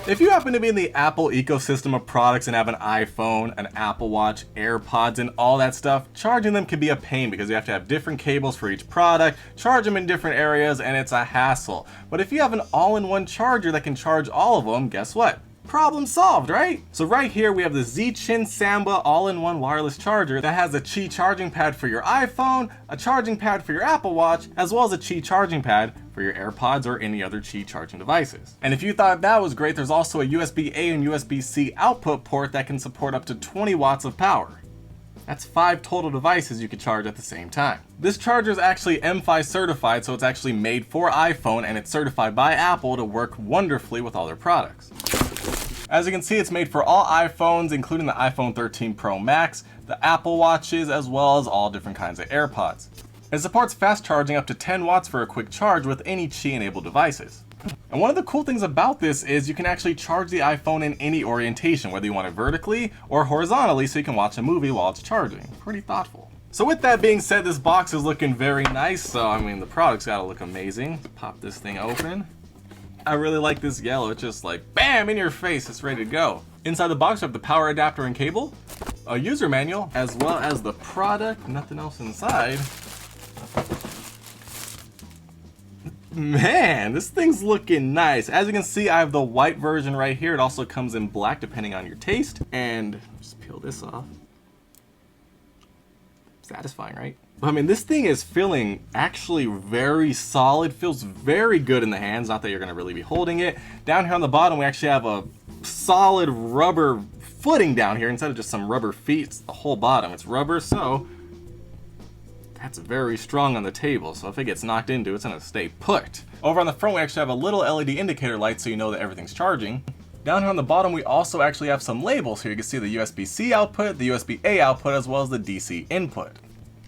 If you happen to be in the Apple ecosystem of products and have an iPhone, an Apple Watch, AirPods, and all that stuff, charging them can be a pain because you have to have different cables for each product, charge them in different areas, and it's a hassle. But if you have an all-in-one charger that can charge all of them, guess what? Problem solved, right? So right here we have the ZECHIN Samba all-in-one wireless charger that has a Qi charging pad for your iPhone, a charging pad for your Apple Watch, as well as a Qi charging pad for your AirPods or any other Qi charging devices. And if you thought that was great, there's also a USB-A and USB-C output port that can support up to 20 watts of power. That's 5 total devices you can charge at the same time. This charger is actually M5 certified, so it's actually made for iPhone and it's certified by Apple to work wonderfully with all their products. As you can see, it's made for all iPhones, including the iPhone 13 Pro Max, the Apple Watches, as well as all different kinds of AirPods. It supports fast charging up to 10 watts for a quick charge with any Qi-enabled devices. And one of the cool things about this is you can actually charge the iPhone in any orientation, whether you want it vertically or horizontally, so you can watch a movie while it's charging. Pretty thoughtful. So with that being said, this box is looking very nice, so I mean the product's gotta look amazing. Pop this thing open. I really like this yellow. It's just like, bam, in your face, it's ready to go. Inside the box, we have the power adapter and cable, a user manual, as well as the product, nothing else inside. Man, this thing's looking nice. As you can see, I have the white version right here. It also comes in black depending on your taste. And just peel this off. Satisfying, right? I mean, this thing is feeling actually very solid, feels very good in the hands, not that you're gonna really be holding it. Down here on the bottom, we actually have a solid rubber footing down here instead of just some rubber feet. It's the whole bottom, it's rubber, so that's very strong on the table. So if it gets knocked into, it's gonna stay put. Over on the front, we actually have a little LED indicator light so you know that everything's charging. Down here on the bottom, we also actually have some labels here. You can see the USB-C output, the USB-A output, as well as the DC input.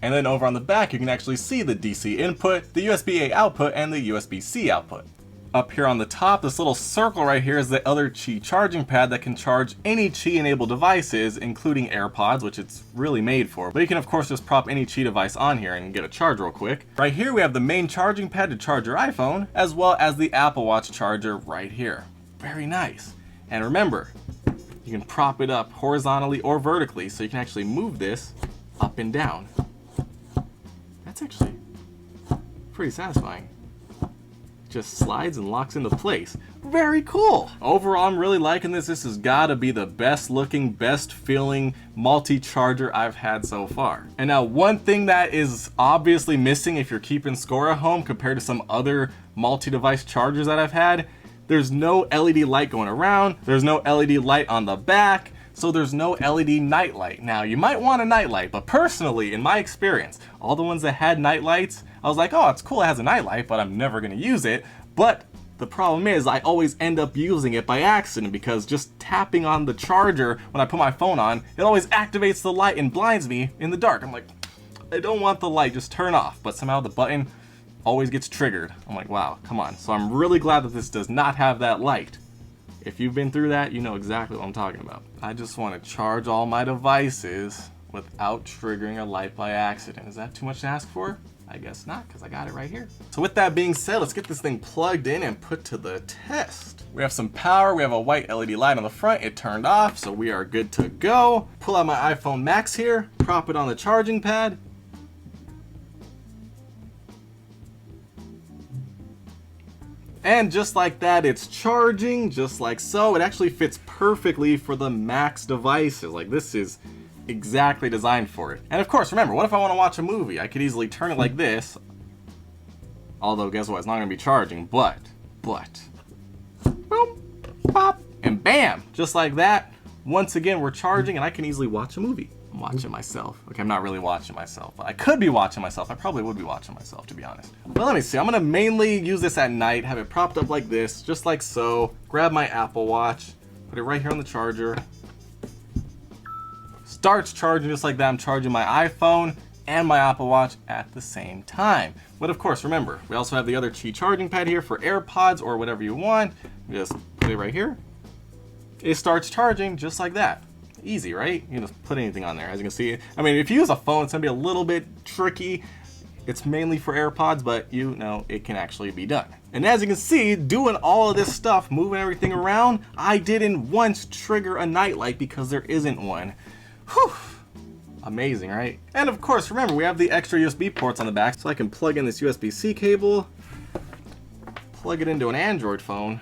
And then over on the back, you can actually see the DC input, the USB-A output, and the USB-C output. Up here on the top, this little circle right here is the other Qi charging pad that can charge any Qi-enabled devices, including AirPods, which it's really made for. But you can of course just prop any Qi device on here and get a charge real quick. Right here, we have the main charging pad to charge your iPhone, as well as the Apple Watch charger right here. Very nice. And remember, you can prop it up horizontally or vertically, so you can actually move this up and down. That's actually pretty satisfying. Just slides and locks into place. Very cool. Overall, I'm really liking this. This has got to be the best looking, best feeling multi-charger I've had so far. And now one thing that is obviously missing if you're keeping score at home compared to some other multi-device chargers that I've had, there's no LED light going around. There's no LED light on the back. So there's no LED night light. Now you might want a night light, but personally, in my experience, all the ones that had night lights, I was like, oh, it's cool it has a night light, but I'm never gonna use it. But the problem is I always end up using it by accident because just tapping on the charger when I put my phone on, it always activates the light and blinds me in the dark. I'm like, I don't want the light, just turn off. But somehow the button always gets triggered. I'm like, wow, come on. So I'm really glad that this does not have that light. If you've been through that, you know exactly what I'm talking about. I just want to charge all my devices without triggering a light by accident. Is that too much to ask for? I guess not, because I got it right here. So with that being said, let's get this thing plugged in and put to the test. We have some power. We have a white LED light on the front. It turned off, so we are good to go. Pull out my iPhone Max here, prop it on the charging pad. And just like that, it's charging, just like so. It actually fits perfectly for the Max devices. Like, this is exactly designed for it. And of course, remember, what if I want to watch a movie? I could easily turn it like this. Although, guess what? It's not going to be charging, but, boom, pop, and bam! Just like that. Once again, we're charging, and I can easily watch a movie. I'm watching myself. Okay, I'm not really watching myself, but I could be watching myself. I probably would be watching myself, to be honest. But let me see. I'm gonna mainly use this at night, have it propped up like this, just like so. Grab my Apple Watch, put it right here on the charger. Starts charging just like that. I'm charging my iPhone and my Apple Watch at the same time. But of course, remember, we also have the other Qi charging pad here for AirPods or whatever you want. Just put it right here. It starts charging just like that. Easy, right? You can just put anything on there. As you can see, I mean, if you use a phone, it's gonna be a little bit tricky. It's mainly for AirPods, but you know, it can actually be done. And as you can see, doing all of this stuff, moving everything around, I didn't once trigger a nightlight because there isn't one. Whew. Amazing, right? And of course, remember, we have the extra USB ports on the back, so I can plug in this USB-C cable, plug it into an Android phone,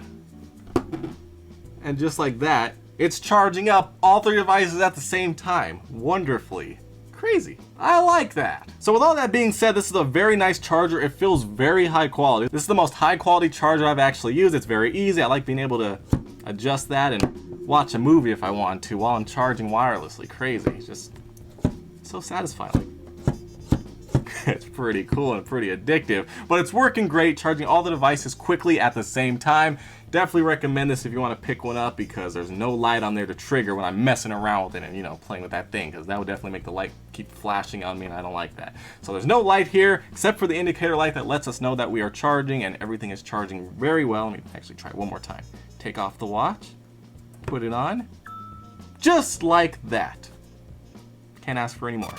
and just like that, it's charging up all 3 devices at the same time, wonderfully. Crazy. I like that. So with all that being said, this is a very nice charger. It feels very high quality. This is the most high quality charger I've actually used. It's very easy. I like being able to adjust that and watch a movie if I want to while I'm charging wirelessly. Crazy. It's just so satisfying. It's pretty cool and pretty addictive, but it's working great, charging all the devices quickly at the same time. Definitely recommend this if you want to pick one up, because there's no light on there to trigger when I'm messing around with it and, you know, playing with that thing, because that would definitely make the light keep flashing on me, and I don't like that. So there's no light here except for the indicator light that lets us know that we are charging, and everything is charging very well. Let me actually try it one more time. Take off the watch, put it on, just like that. Can't ask for any more.